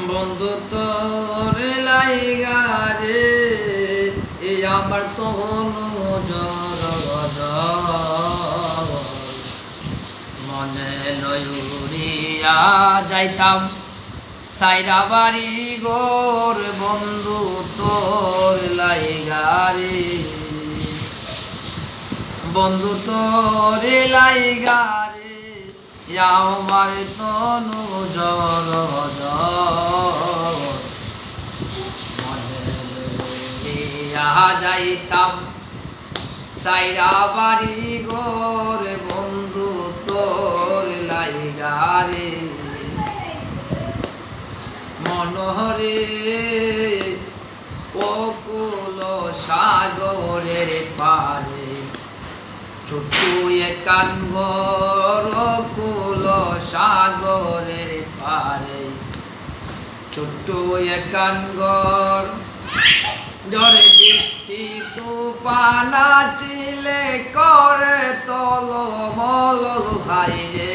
বন্ধু তোর লাইগা রে আমার তো মনে লইয়া যাইতাম সাইরা বাড়ি গোর বন্ধু তোর লাইগা রে বন্ধু তোর লাইগা রে আমার তনু জর যাইতাম সাইরা বাড়ি গোর বন্ধু তোর লাইগা রে মনোহরে অকুল সাগরের পারে ছোট্ট একান ঘর অকুল সাগরের পারে ছোট্ট একান ঘর ঝড়ে বৃষ্টি তুফান আসিলে করে তলমল হাই রে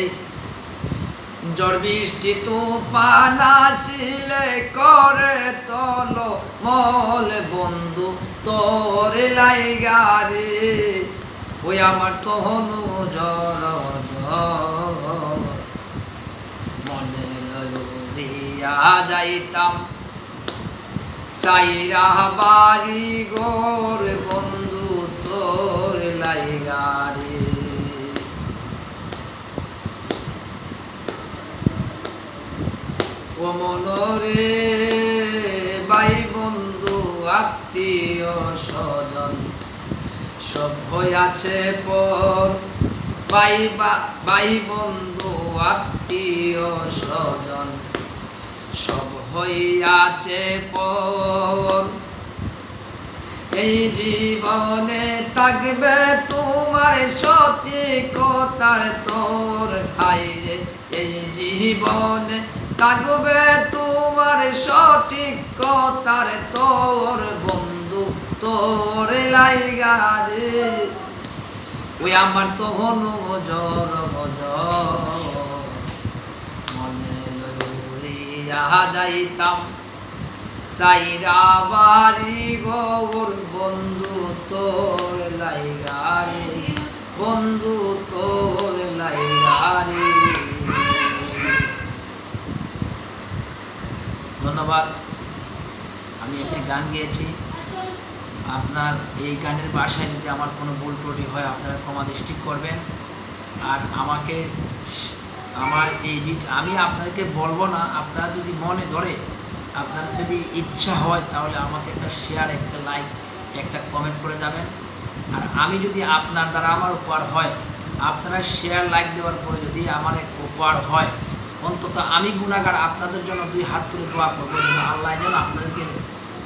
ঝড় বৃষ্টি তুফান আসিলে করে তলমল বন্ধু তোর লাইগা রে ওই আমার তনু জর মনে লইয়া যাইতাম সাইরা বাড়ি গোর বন্ধু তোর লাইগা রে ও মনরে ভাই বন্ধু আত্মীয় স্বজন সব আছে পর ভাই বন্ধু আত্মীয় স্বজন সব হইয়াছে পর এই জীবনে থাকবে তোমার সঠিকতার তোর হাইরে এই জীবনে থাকবে তোমার সঠিকতার তোর বন্ধু তোর লাইগা রে ওই আমার তো হনু জর মনে লইয়া যাইতাম সাইরা বাড়ি গোর বন্ধু তোর লাইগা রে বন্ধু তোর লাইগা রে। ধন্যবাদ। আমি একটি গান গেয়েছি, আপনার এই গানের ভাষায় যদি আমার কোনো ভুল ত্রুটি হয় আপনারা ক্ষমা দৃষ্টি করবেন। আর আমাকে আমার এই আমি আপনাদেরকে বলবো না, আপনারা যদি মনে ধরে আপনার যদি ইচ্ছা হয় তাহলে আমাকে একটা শেয়ার, একটা লাইক, একটা কমেন্ট করে যাবেন। আর আমি যদি আপনার দ্বারা আমার উপকার হয়, আপনারা শেয়ার লাইক দেওয়ার পরে যদি আমার উপকার হয়, অন্তত আমি গুনাহগার আপনাদের জন্য দুই হাত তুলে দোয়া করবো যেন আল্লাহ যেন আপনাদেরকে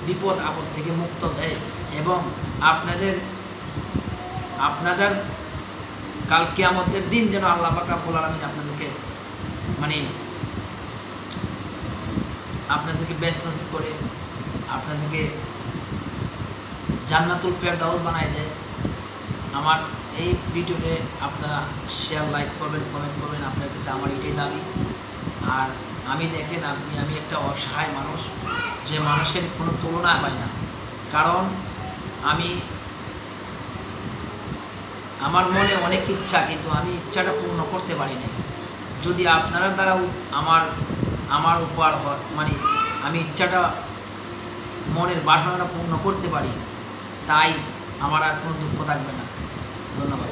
বিপদ আপদ থেকে মুক্ত দেয় এবং আপনাদের কাল কিয়ামতের দিন যেন আল্লাহ পাক রব্বুল আলামিন আপনাদেরকে বেস্ট নসিব করে আপনাদেরকে জান্নাতুল ফেরদাউস বানায় দেয়। আমার এই ভিডিওতে আপনারা শেয়ার লাইক করবেন, কমেন্ট করবেন, আপনার কাছে আমার এটাই দাবি। আর আমি দেখেন আমি একটা অসহায় মানুষ, যে মানুষের কোনো তুলনা হয় না, কারণ আমার মনে অনেক ইচ্ছা, কিন্তু আমি ইচ্ছাটা পূর্ণ করতে পারি না। যদি আপনারা দ্বারা আমার উপহার আমি ইচ্ছাটা, মনের বাসনাটা পূর্ণ করতে পারি, তাই আমার আর কোনো দুঃখ থাকবে না। ধন্যবাদ।